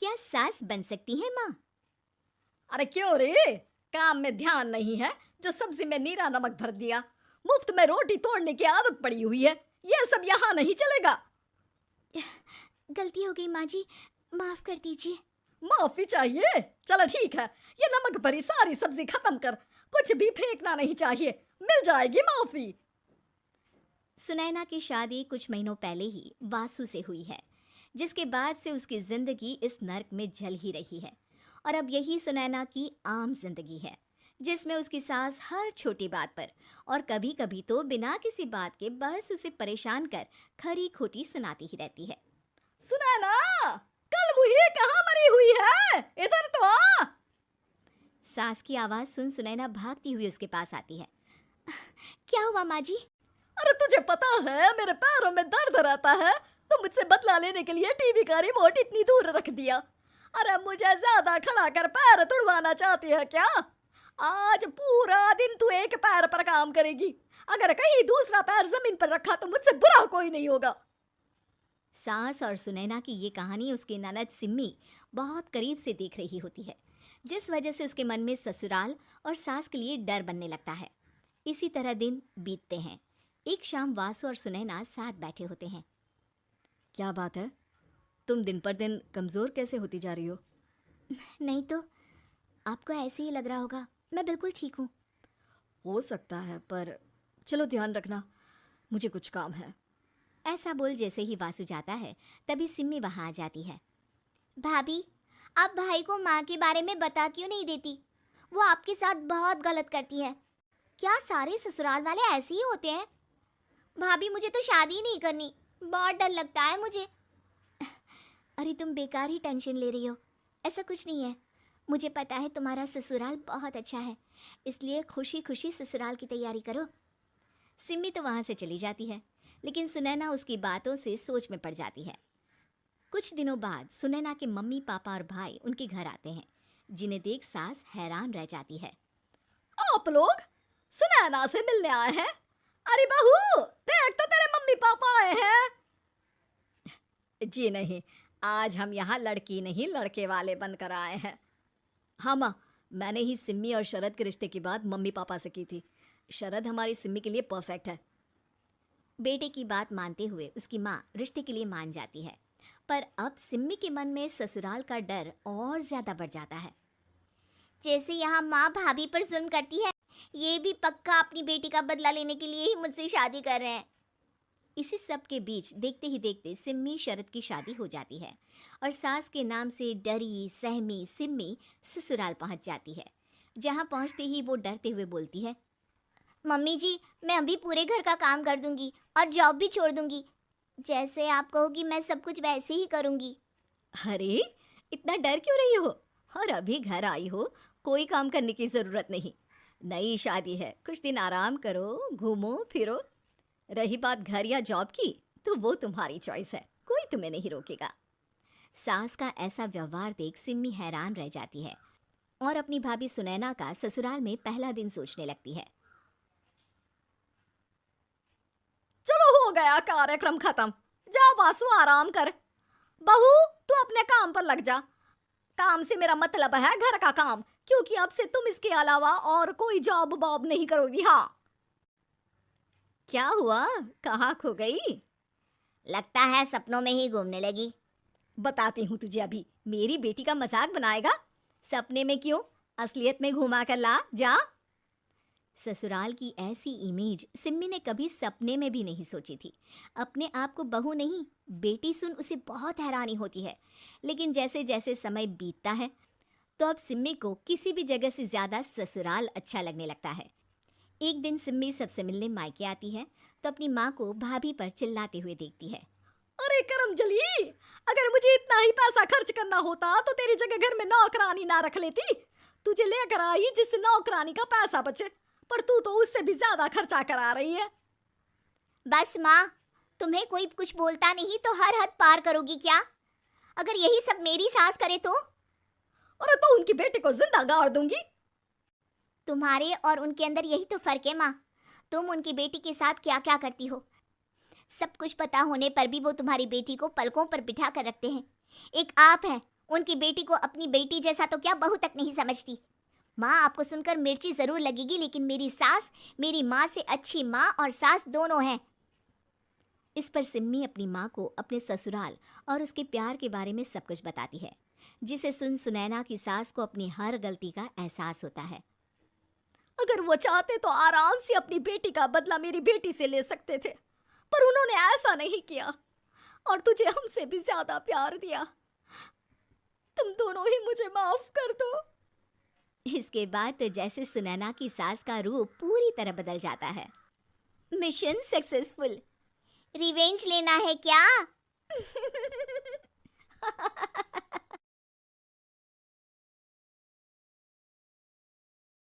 क्या सास बन सकती है माँ? अरे क्यों रे, काम में ध्यान नहीं है जो सब्जी में नीरा नमक भर दिया। मुफ्त में रोटी तोड़ने की आदत पड़ी हुई है, ये सब यहाँ नहीं चलेगा। गलती हो गई माँ जी, माफ कर दीजिए। माफी चाहिए? चलो ठीक है, ये नमक भरी सारी सब्जी खत्म कर, कुछ भी फेंकना नहीं चाहिए, मिल जाएगी माफी। सुनैना की शादी कुछ महीनों पहले ही वासु से हुई है, जिसके बाद से उसकी जिंदगी इस नर्क में जल ही रही है। और अब यही सुनैना की आम जिंदगी है, जिसमें उसकी सास हर छोटी बात पर और कभी कभी तो बिना किसी बात के बस उसे परेशान कर खरी खोटी सुनाती ही रहती है। सुनैना, कल मुही कहाँ मरी हुई है, इधर तो आ। सास की आवाज सुन सुनैना भागती हुई उसके पास आती है। क्या हुआ माँ जी? अरे तुझे पता है मेरे पैरों में दर्द रहता है, तो मुझसे बदला लेने के लिए टीवी का रिमोट इतनी दूर रख दिया। अरे मुझे ज्यादा खड़ा कर पैर तुड़वाना चाहती है क्या? आज पूरा दिन तू एक पैर पर काम करेगी, अगर कहीं दूसरा पैर जमीन पर रखा तो मुझसे बुरा कोई नहीं होगा। सास और सुनैना की ये कहानी उसकी ननद सिम्मी बहुत करीब से देख रही होती है, जिस वजह से उसके मन में ससुराल और सास के लिए डर बनने लगता है। इसी तरह दिन बीतते हैं। एक शाम वासु और सुनैना साथ बैठे होते हैं। क्या बात है, तुम दिन पर दिन कमजोर कैसे होती जा रही हो? नहीं तो, आपको ऐसे ही लग रहा होगा, मैं बिल्कुल ठीक हूँ। हो सकता है, पर चलो ध्यान रखना, मुझे कुछ काम है। ऐसा बोल जैसे ही वासु जाता है, तभी सिम्मी वहां आ जाती है। भाभी, आप भाई को माँ के बारे में बता क्यों नहीं देती? वो आपके साथ बहुत गलत करती है। क्या सारे ससुराल वाले ऐसे ही होते हैं? भाभी, मुझे तो शादी ही नहीं करनी, बहुत डर लगता है मुझे। अरे तुम बेकार ही टेंशन ले रही हो, ऐसा कुछ नहीं है। मुझे पता है तुम्हारा ससुराल बहुत अच्छा है, इसलिए खुशी खुशी ससुराल की तैयारी करो। सिम्मी तो वहाँ से चली जाती है, लेकिन सुनैना उसकी बातों से सोच में पड़ जाती है। कुछ दिनों बाद सुनैना के मम्मी पापा और भाई उनके घर आते हैं, जिन्हें देख सास हैरान रह जाती है। आप लोग सुनैना से मिलने आए हैं? अरे बहू, देख तो तेरे मम्मी पापा आए हैं। जी नहीं, आज हम यहाँ लड़की नहीं लड़के वाले बनकर आए हैं। हाँ माँ, मैंने ही सिम्मी और शरद के रिश्ते की बात मम्मी पापा से की थी। शरद हमारी सिम्मी के लिए परफेक्ट है। बेटे की बात मानते हुए उसकी माँ रिश्ते के लिए मान जाती है, पर अब सिम्मी के मन में ससुराल का डर और ज्यादा बढ़ जाता है। जैसे यहाँ माँ भाभी पर जुल्म करती है, ये भी पक्का अपनी बेटी का बदला लेने के लिए ही मुझसे शादी कर रहे हैं। इसी सब के बीच देखते ही देखते सिम्मी शरद की शादी हो जाती है और सास के नाम से डरी सहमी सिम्मी ससुराल पहुंच जाती है। जहां पहुंचते ही वो डरते हुए बोलती है, मम्मी जी, मैं अभी पूरे घर का काम कर दूंगी और जॉब भी छोड़ दूंगी। जैसे आप कहोगी मैं सब कुछ वैसे ही करूंगी। अरे, इतना डर क्यों रही हो? और अभी घर आई हो, कोई काम करने की जरूरत नहीं। नई शादी है, कुछ दिन आराम करो, घूमो फिरो। रही बात घर या जॉब की, तो वो तुम्हारी चॉइस है, कोई तुम्हें नहीं रोकेगा। सास का ऐसा व्यवहार देख सिम्मी हैरान रह जाती है और अपनी भाभी सुनैना का ससुराल में पहला दिन सोचने लगती है। चलो हो गया कार्यक्रम खत्म, जा वासु आराम कर। बहू, तू अपने काम पर लग जा। काम से मेरा मतलब है घर का काम, क्योंकि अब से तुम इसके अलावा और कोई जॉब बॉब नहीं करोगी। हाँ। क्या हुआ, कहाँ खो गई? लगता है सपनों में ही घूमने लगी। बताती हूँ तुझे अभी। मेरी बेटी का मजाक बनाएगा? सपने में क्यों, असलियत में घुमा कर ला, जा। ससुराल की ऐसी इमेज सिम्मी ने कभी सपने में भी नहीं सोची थी। अपने आप को बहू नहीं, बेटी सुन उसे बहुत हैरानी होती है। लेकिन जैसे जैसे समय बीतता है, तो अब सिम्मी को किसी भी जगह से ज्यादा ससुराल अच्छा लगने लगता है। एक दिन सिम्मी सबसे मिलने मायके आती है, तो अपनी माँ को भाभी पर चिल्लाते हुए देखती है। अरे करमजली, अगर मुझे इतना ही पैसा खर्च करना होता तो तेरी जगह घर में नौकरानी ना रख लेती। तुझे लेकर आई जिससे नौकरानी का पैसा बचे, पर तू तो उससे भी ज्यादा खर्चा करा रही है। बस माँ, तुम्हें कोई कुछ बोलता नहीं तो हर हद पार करोगी क्या? अगर यही सब मेरी सास करे तो? और तो उनकी बेटी को जिंदा गाड़ दूंगी। तुम्हारे और उनके अंदर यही तो फर्क है माँ। तुम उनकी बेटी के साथ क्या क्या करती हो, सब कुछ पता होने पर भी वो तुम्हारी बेटी को पलकों पर बिठा कर रखते हैं। एक आप हैं, उनकी बेटी को अपनी बेटी जैसा तो क्या बहू तक नहीं समझती। माँ, आपको सुनकर मिर्ची जरूर लगेगी, लेकिन मेरी सास मेरी माँ से अच्छी माँ और सास दोनों हैं। इस पर सिम्मी अपनी माँ को अपने ससुराल और उसके प्यार के बारे में सब कुछ बताती है, जिसे सुन सुनैना की सास को अपनी हर गलती का एहसास होता है। अगर वो चाहते तो आराम से अपनी बेटी का बदला मेरी बेटी से ले सकते थे, पर उन्होंने ऐसा नहीं किया और तुझे हमसे भी ज्यादा प्यार दिया। तुम दोनों ही मुझे माफ कर दो। इसके बाद तो जैसे सुनैना की सास का रूप पूरी तरह बदल जाता है। Mission successful. रिवेंज लेना है क्या?